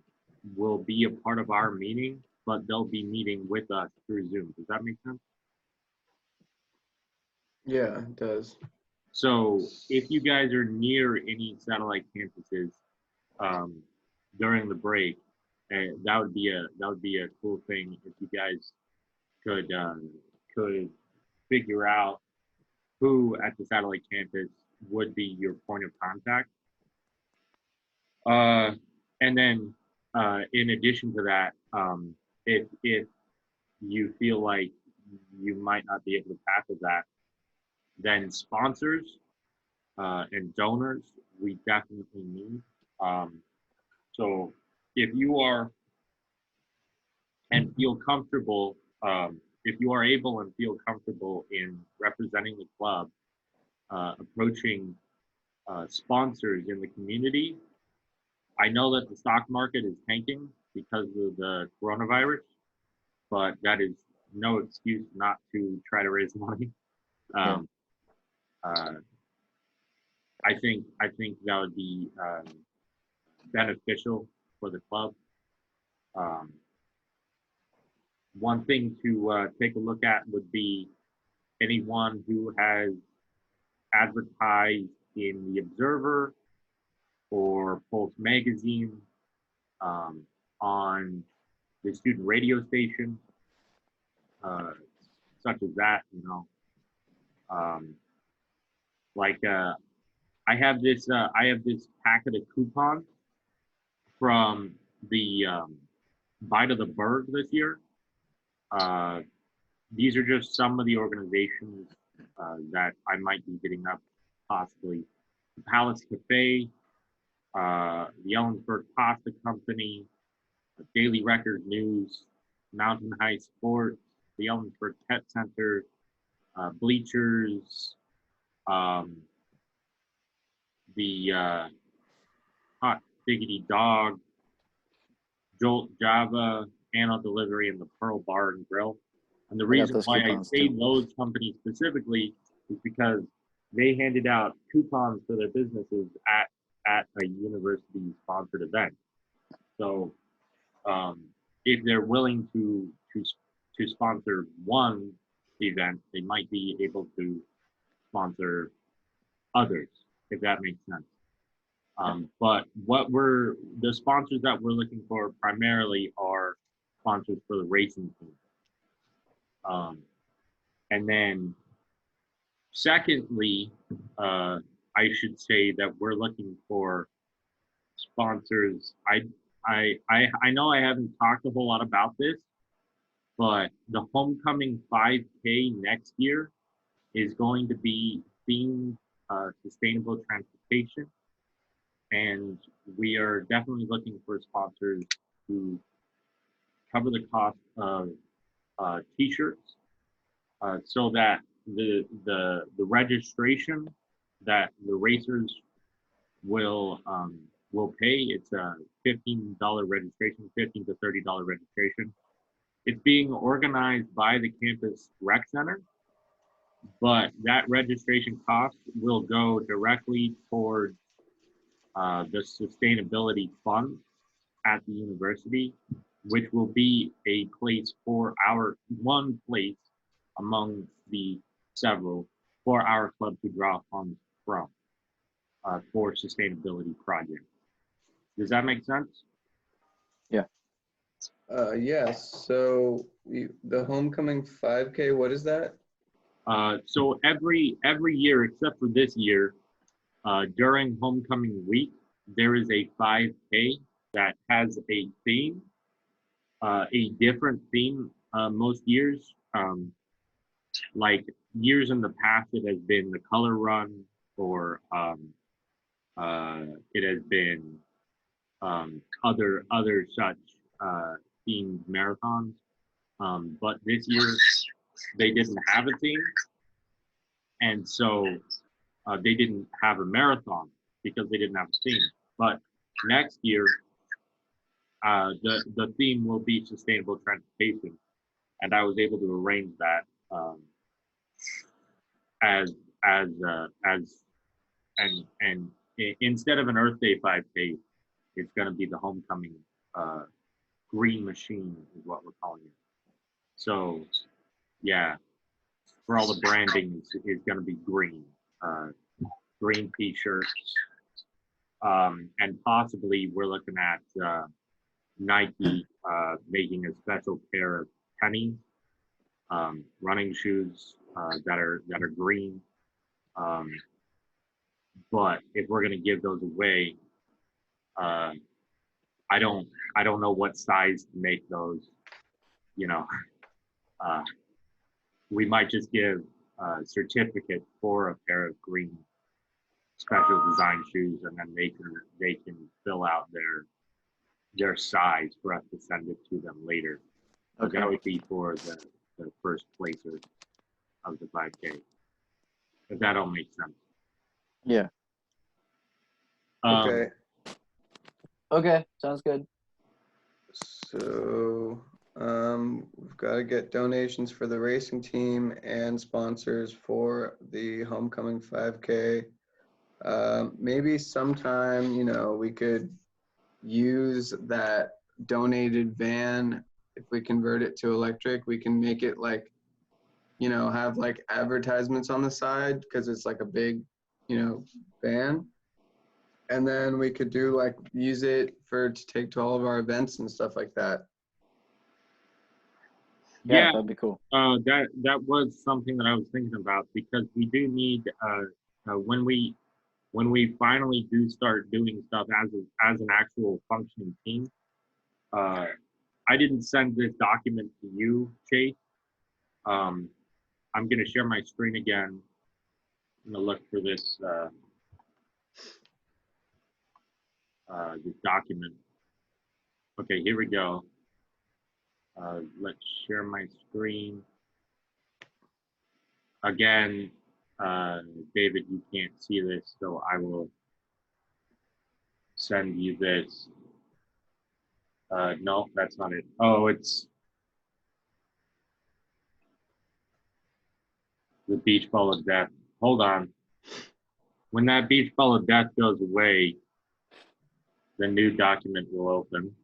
[SPEAKER 3] be a part of our meeting, but they'll be meeting with us through Zoom. Does that make sense?
[SPEAKER 2] Yeah, it does.
[SPEAKER 3] So if you guys are near any satellite campuses during the break, that would be a cool thing if you guys could figure out who at the satellite campus would be your point of contact. And then in addition to that, if you feel like you might not be able to tackle that, then sponsors and donors we definitely need. So if you are and feel comfortable, if you are able and feel comfortable in representing the club, approaching sponsors in the community. I know that the stock market is tanking because of the coronavirus, but that is no excuse not to try to raise money. I think that would be beneficial for the club. One thing to take a look at would be anyone who has advertised in the Observer or Pulse Magazine, on the student radio station, such as that, you know. I have this packet of coupons from the Bite of the Berg this year. These are just some of the organizations that I might be hitting up, possibly. The Palace Cafe, the Ellensburg Pasta Company, Daily Record News, Mountain High Sports, the Ellensburg Pet Center, Bleachers, the Hot Diggity Dog, Jolt Java, Anno Delivery, and the Pearl Bar and Grill. And the reason
[SPEAKER 1] those
[SPEAKER 3] why I
[SPEAKER 1] coupons,
[SPEAKER 3] say
[SPEAKER 1] too.
[SPEAKER 3] those companies specifically is because they handed out coupons for their businesses at a university sponsored event. So if they're willing to sponsor one event, they might be able to sponsor others, if that makes sense. But the sponsors that we're looking for primarily are sponsors for the racing team. And then secondly, I should say that we're looking for sponsors. I know I haven't talked a whole lot about this, but the Homecoming 5K next year is going to be themed sustainable transportation. And we are definitely looking for sponsors to cover the cost of t-shirts, so that the registration that the racers will pay, it's a $15 registration, $15 to $30 registration. It's being organized by the campus rec center, but that registration cost will go directly toward the sustainability fund at the university, which will be a place for one place among the several for our club to draw funds from for sustainability projects. Does that make sense?
[SPEAKER 2] Yes. So the Homecoming 5K, what is that?
[SPEAKER 3] So every year, except for this year, during Homecoming week, there is a 5K that has a theme, a different theme most years. Like years in the past, it has been the color run, or it has been other such themed marathons. But this year they didn't have a theme, and so they didn't have a marathon because they didn't have a theme. But next year, the theme will be sustainable transportation, and I was able to arrange that and instead of an Earth Day 5K, it's going to be the Homecoming Green Machine is what we're calling it. So yeah, for all the branding is going to be green, green t-shirts, and possibly we're looking at Nike making a special pair of pennies, running shoes that are green. But if we're going to give those away, I don't know what size to make those. You know, we might just give a certificate for a pair of green special design shoes, and then they can fill out their size for us to send it to them later. Okay. That would be for the first placer of the 5K. If that all makes sense.
[SPEAKER 1] Yeah.
[SPEAKER 2] Okay.
[SPEAKER 1] Okay, sounds good.
[SPEAKER 2] So we've got to get donations for the racing team and sponsors for the Homecoming 5K. Maybe sometime, you know, we could use that donated van. If we convert it to electric, we can make it like have like advertisements on the side because it's like a big, van. And then we could do like use it to take to all of our events and stuff like that.
[SPEAKER 3] Yeah,
[SPEAKER 1] that'd be cool.
[SPEAKER 3] that was something that I was thinking about, because we do need when we finally do start doing stuff as an actual functioning team. I didn't send this document to you, Chase. I'm gonna share my screen again. I'm gonna look for this this document. Okay, here we go. Let's share my screen. Again, David, you can't see this, so I will send you this. No, that's not it. Oh, it's the beach ball of death. Hold on. When that beach ball of death goes away, the new document will open.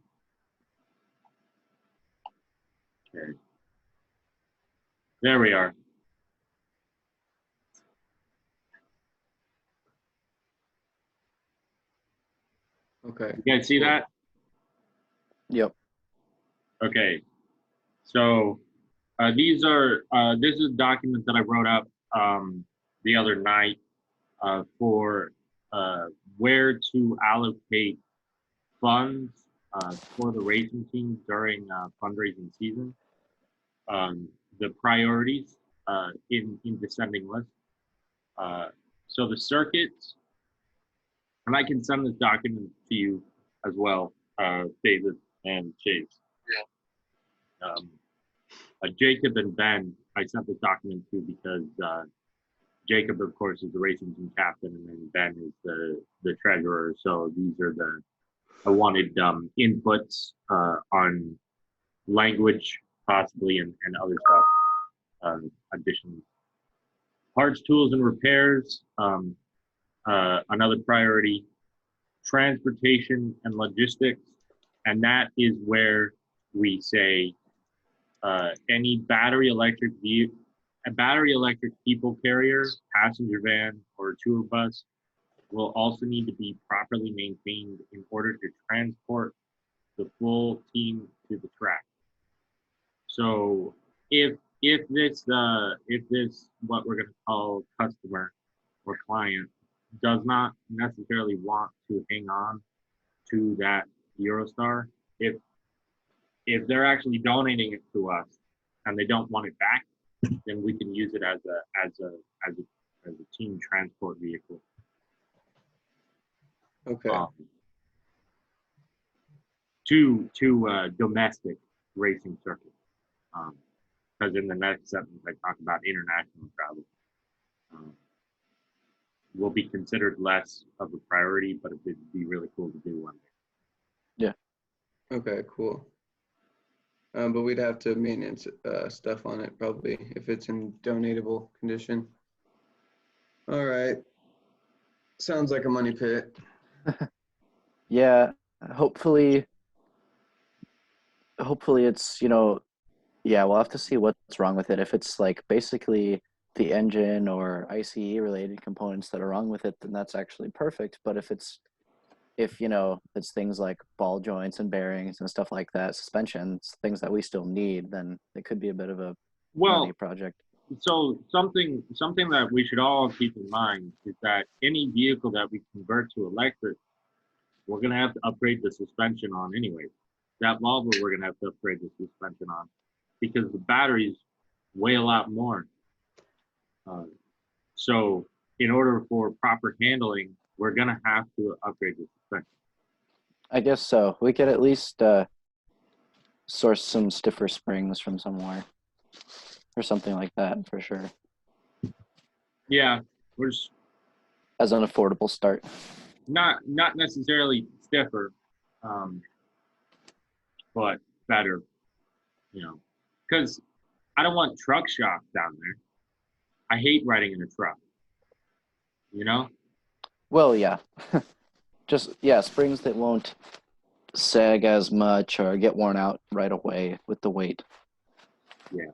[SPEAKER 3] Okay. There we are.
[SPEAKER 2] Okay.
[SPEAKER 3] You guys see that?
[SPEAKER 1] Yep.
[SPEAKER 3] Okay. So this is a document that I wrote up the other night for where to allocate funds for the racing team during fundraising season. The priorities in descending list. So the circuits, and I can send this document to you as well, David and Chase. Yeah. Jacob and Ben, I sent this document to because Jacob, of course, is the racing team captain, and then Ben is the treasurer. So these are I wanted inputs on language, possibly, and other stuff. Additions. Parts, tools, and repairs. Another priority. Transportation and logistics, and that is where we say any battery electric people carrier, passenger van, or tour bus will also need to be properly maintained in order to transport the full team to the track. So if this what we're going to call customer or client does not necessarily want to hang on to that Eurostar, if they're actually donating it to us and they don't want it back, then we can use it as a team transport vehicle.
[SPEAKER 2] Okay.
[SPEAKER 3] To domestic racing circuits. Because in the next sentence I talk about international travel. Will be considered less of a priority, but it'd be really cool to do one day.
[SPEAKER 2] Yeah. Okay, cool. But we'd have to maintenance stuff on it probably if it's in donatable condition. All right. Sounds like a money pit.
[SPEAKER 1] Yeah, hopefully it's, yeah, we'll have to see what's wrong with it. If it's like basically the engine or ICE related components that are wrong with it, then that's actually perfect. But if it's things like ball joints and bearings and stuff like that, suspensions, things that we still need, then it could be a bit of a money project.
[SPEAKER 3] So something that we should all keep in mind is that any vehicle that we convert to electric, we're going to have to upgrade the suspension on anyway. That Volvo, we're going to have to upgrade the suspension on because the batteries weigh a lot more. So in order for proper handling, we're going to have to upgrade the suspension.
[SPEAKER 1] I guess so. We could at least source some stiffer springs from somewhere or something like that for sure.
[SPEAKER 3] Yeah,
[SPEAKER 1] as an affordable start.
[SPEAKER 3] Not necessarily stiffer, but better, because I don't want truck shocks down there. I hate riding in a truck,
[SPEAKER 1] Well, yeah. Springs that won't sag as much or get worn out right away with the weight.
[SPEAKER 3] Yeah.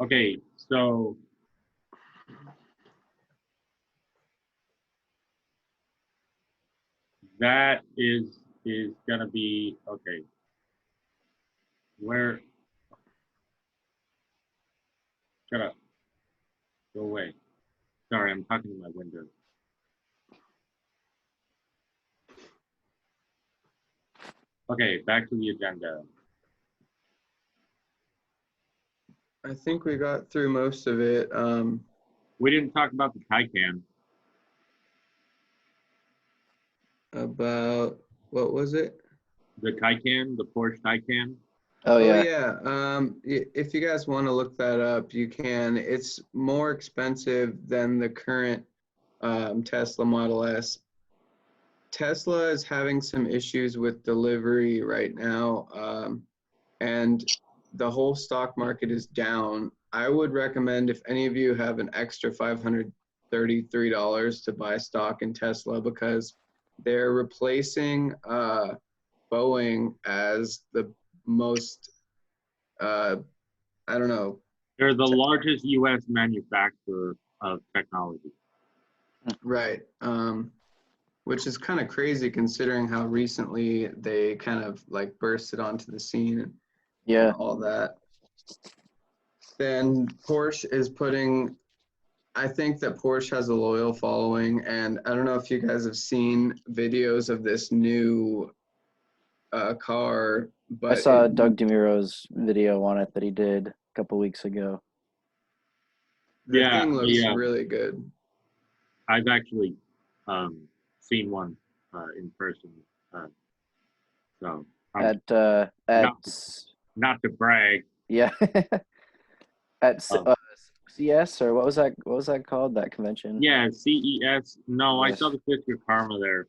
[SPEAKER 3] Okay, so that is gonna be okay. Where? Shut up. Go away. Sorry, I'm talking to my window. Okay, back to the agenda.
[SPEAKER 2] I think we got through most of it.
[SPEAKER 3] We didn't talk about the Taycan.
[SPEAKER 2] About what was it?
[SPEAKER 3] The Taycan, the Porsche Taycan.
[SPEAKER 1] Oh yeah.
[SPEAKER 2] Yeah. If you guys want to look that up, you can. It's more expensive than the current Tesla Model S. Tesla is having some issues with delivery right now, and the whole stock market is down. I would recommend, if any of you have an extra $533 to buy stock in Tesla, because they're replacing Boeing as the most, I don't know.
[SPEAKER 3] They're the largest U.S. manufacturer of technology.
[SPEAKER 2] Right. Which is kind of crazy considering how recently they kind of like bursted onto the scene and
[SPEAKER 1] Yeah.
[SPEAKER 2] all that. Then Porsche is putting, I think that Porsche has a loyal following, and I don't know if you guys have seen videos of this new car, but
[SPEAKER 1] I saw Doug DeMuro's video on it that he did a couple weeks ago.
[SPEAKER 2] the thing looks
[SPEAKER 3] Yeah.
[SPEAKER 2] really good.
[SPEAKER 3] I've actually seen one in person. So not to brag.
[SPEAKER 1] Yeah. At
[SPEAKER 3] Um,
[SPEAKER 1] CS, or what was that called, that convention?
[SPEAKER 3] Yeah, CES. No,
[SPEAKER 1] Yes.
[SPEAKER 3] I saw the Fisker Karma there.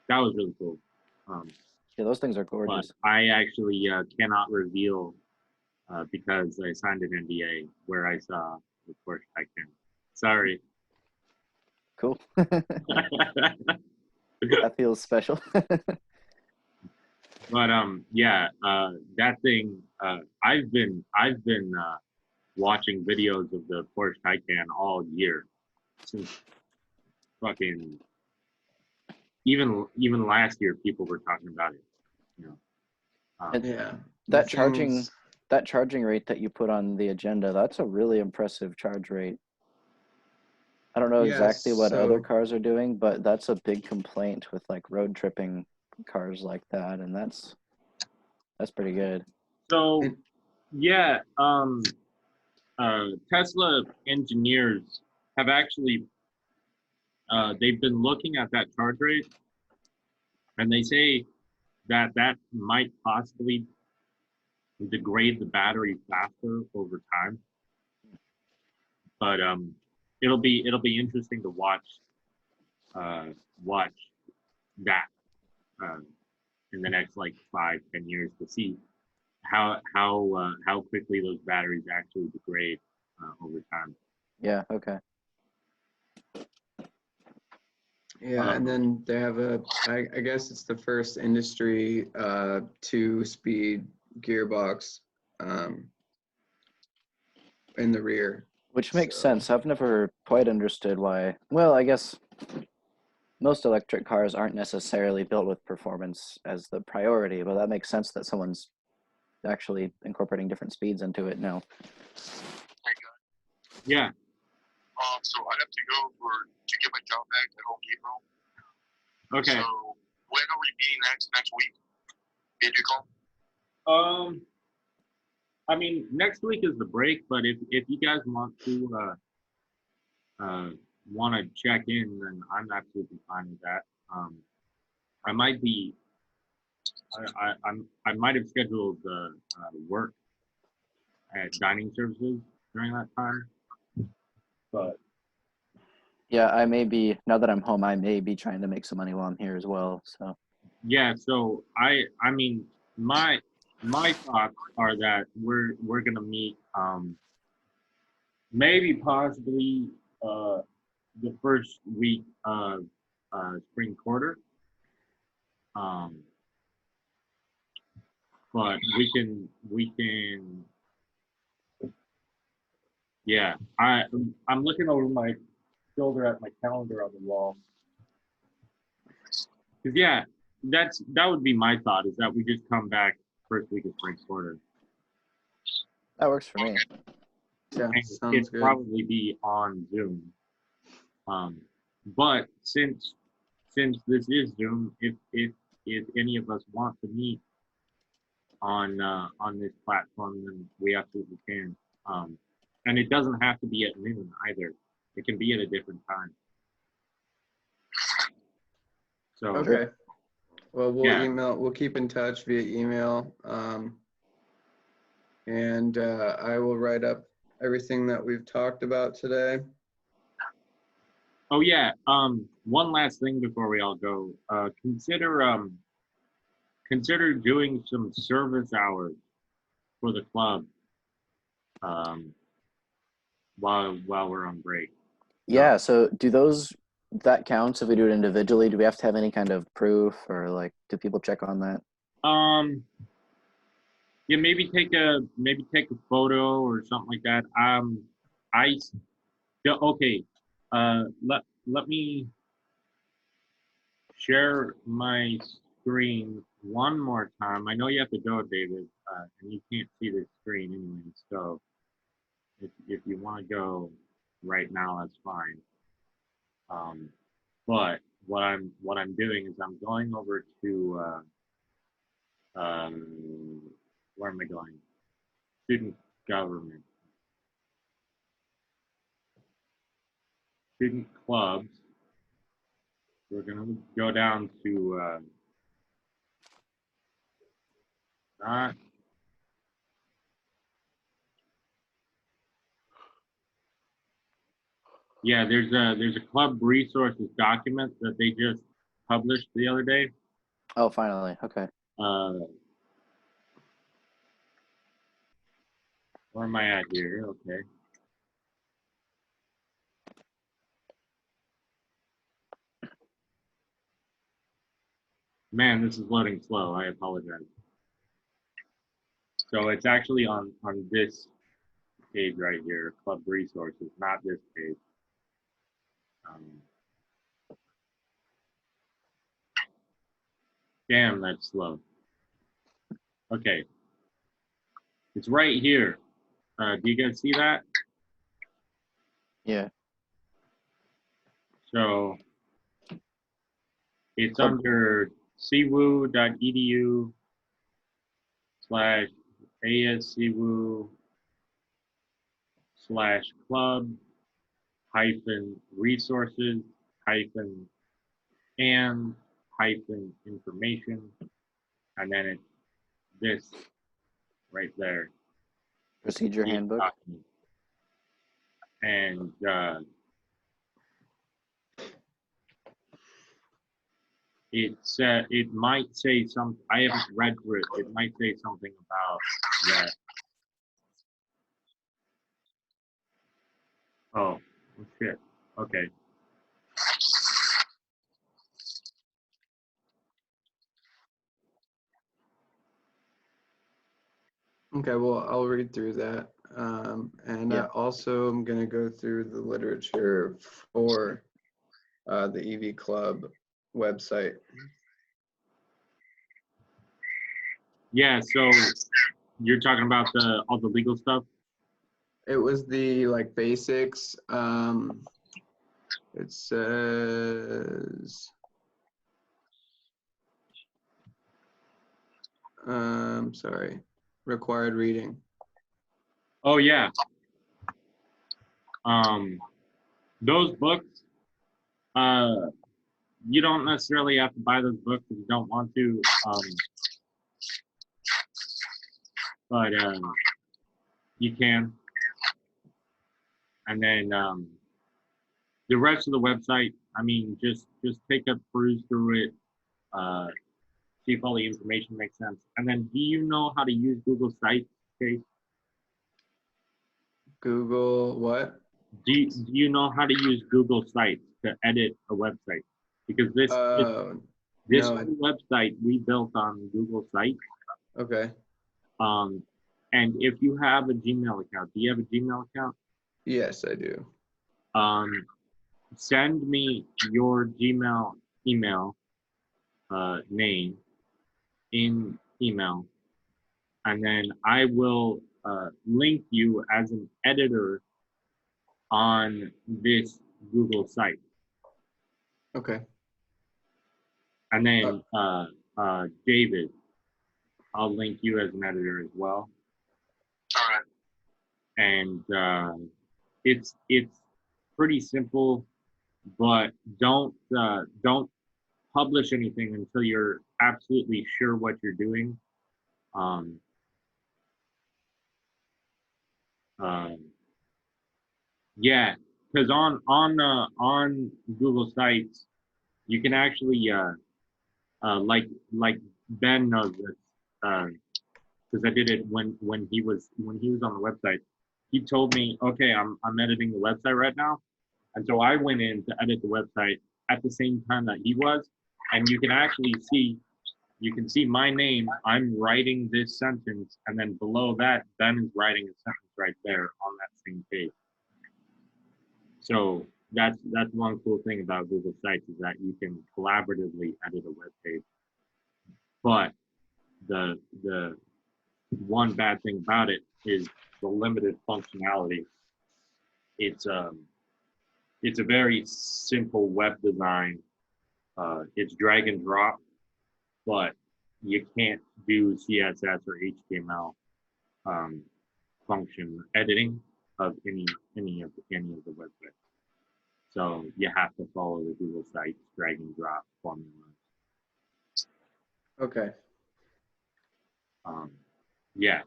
[SPEAKER 3] That was really cool.
[SPEAKER 1] Yeah, those things are
[SPEAKER 3] But
[SPEAKER 1] gorgeous.
[SPEAKER 3] I actually cannot reveal because I signed an NDA where I saw the Porsche Taycan. Sorry.
[SPEAKER 1] Cool. That feels special.
[SPEAKER 3] But yeah, that thing. I've been watching videos of the Porsche Taycan all year since fucking even last year. People were talking about it. You know.
[SPEAKER 1] And
[SPEAKER 2] Yeah.
[SPEAKER 1] that charging rate that you put on the agenda, that's a really impressive charge rate. I don't know exactly what other cars are doing, but that's a big complaint with like road tripping cars like that, and that's pretty good.
[SPEAKER 3] So yeah, Tesla engineers have actually they've been looking at that charge rate, and they say that might possibly degrade the battery faster over time. But it'll be interesting to watch that in the next like 5-10 years to see how quickly those batteries actually degrade over time.
[SPEAKER 1] Yeah. Okay.
[SPEAKER 2] Yeah, and then they have I guess it's the first industry 2-speed gearbox in the rear.
[SPEAKER 1] Which makes sense. I've never quite understood why. Well, I guess most electric cars aren't necessarily built with performance as the priority, but that makes sense that someone's actually incorporating different speeds into it now.
[SPEAKER 3] Yeah.
[SPEAKER 4] So I have to go to get my job back at Home Depot.
[SPEAKER 3] Okay.
[SPEAKER 4] So when are we meeting next week? Did you call?
[SPEAKER 3] I mean, next week is the break, but if you guys want to check in, then I'm absolutely fine with that. I might be. I might have scheduled work at dining services during that time, but
[SPEAKER 1] yeah, I may be, now that I'm home, I may be trying to make some money while I'm here as well. So
[SPEAKER 3] yeah, so I mean my thoughts are that we're gonna meet maybe possibly the first week of spring quarter. but we can. Yeah, I'm looking over my shoulder at my calendar on the wall. Cause yeah, that would be my thought, is that we just come back first week of spring quarter.
[SPEAKER 1] That works for me.
[SPEAKER 2] Yeah,
[SPEAKER 3] And
[SPEAKER 2] sounds
[SPEAKER 3] it'd
[SPEAKER 2] good.
[SPEAKER 3] probably be on Zoom. But since this is Zoom, if any of us want to meet on this platform, then we absolutely can. And it doesn't have to be at noon either. It can be at a different time. So
[SPEAKER 2] Okay. Well,
[SPEAKER 3] Yeah.
[SPEAKER 2] we'll keep in touch via email. And I will write up everything that we've talked about today.
[SPEAKER 3] Oh yeah. One last thing before we all go. Consider doing some service hours for the club. While we're on break.
[SPEAKER 1] Yeah. So that counts if we do it individually? Do we have to have any kind of proof, or like, do people check on that?
[SPEAKER 3] Yeah, maybe take a photo or something like that. Okay. Let me share my screen one more time. I know you have to go, David, and you can't see the screen anyway. So if you want to go right now, that's fine. But what I'm doing is I'm going over to where am I going? Student government, student clubs. We're gonna go down to not. Yeah, there's a club resources document that they just published the other day.
[SPEAKER 1] Oh, finally. Okay.
[SPEAKER 3] Where am I at here? Okay. Man, this is loading slow. I apologize. So it's actually on this page right here, club resources, not this page. Damn, that's slow. Okay. It's right here. Do you guys see that?
[SPEAKER 1] Yeah.
[SPEAKER 3] So it's under cwu.edu/ASCWU/club-resources-and-information. And then it's this right there.
[SPEAKER 1] Procedure handbook.
[SPEAKER 3] Document. And it might say some. I haven't read through it. It might say something about that. Oh shit. Okay.
[SPEAKER 2] Okay, well, I'll read through that. And I
[SPEAKER 1] Yeah.
[SPEAKER 2] also am going to go through the literature for the EV Club website.
[SPEAKER 3] Yeah, so you're talking about all the legal stuff?
[SPEAKER 2] It was the like basics. It says, sorry, required reading.
[SPEAKER 3] Oh yeah. Those books, you don't necessarily have to buy those books if you don't want to. But you can. And then the rest of the website, I mean, just take a peruse through it, see if all the information makes sense. And then, do you know how to use Google Sites, Chase?
[SPEAKER 2] Google what?
[SPEAKER 3] Do you know how to use Google Sites to edit a website? Because this
[SPEAKER 2] No.
[SPEAKER 3] whole website we built on Google Sites.
[SPEAKER 2] Okay.
[SPEAKER 3] And if you have a Gmail account, do you have a Gmail account?
[SPEAKER 2] Yes, I do.
[SPEAKER 3] Send me your Gmail email name in email, and then I will link you as an editor on this Google site.
[SPEAKER 2] Okay.
[SPEAKER 3] And then David, I'll link you as an editor as well.
[SPEAKER 4] All right.
[SPEAKER 3] And it's pretty simple, but don't publish anything until you're absolutely sure what you're doing. Yeah, because on Google Sites, you can actually like Ben knows this because I did it when he was on the website. He told me, okay, I'm editing the website right now, and so I went in to edit the website at the same time that he was, and you can actually see. You can see my name. I'm writing this sentence, and then below that, Ben is writing a sentence right there on that same page. So that's one cool thing about Google Sites is that you can collaboratively edit a web page. But the one bad thing about it is the limited functionality. It's a very simple web design. It's drag and drop, but you can't do CSS or HTML function editing of any of the websites. So you have to follow the Google Sites drag and drop formula.
[SPEAKER 2] Okay.
[SPEAKER 3] Yeah.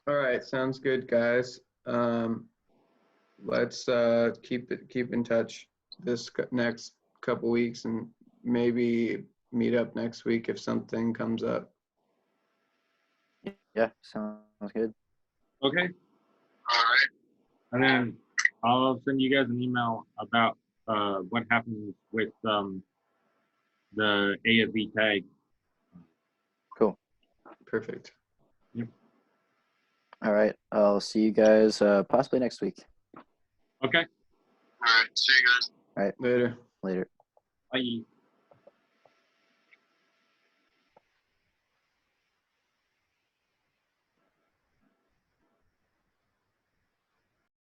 [SPEAKER 2] All right. Sounds good, guys. Let's keep in touch this next couple weeks and maybe meet up next week if something comes up.
[SPEAKER 1] Yeah, sounds good.
[SPEAKER 3] Okay.
[SPEAKER 4] All right.
[SPEAKER 3] And then I'll send you guys an email about what happens with the AFV tag.
[SPEAKER 1] Cool.
[SPEAKER 2] Perfect.
[SPEAKER 1] All right. I'll see you guys possibly next week.
[SPEAKER 3] Okay.
[SPEAKER 4] All right. See you guys.
[SPEAKER 2] Later.
[SPEAKER 1] Later.
[SPEAKER 3] Bye.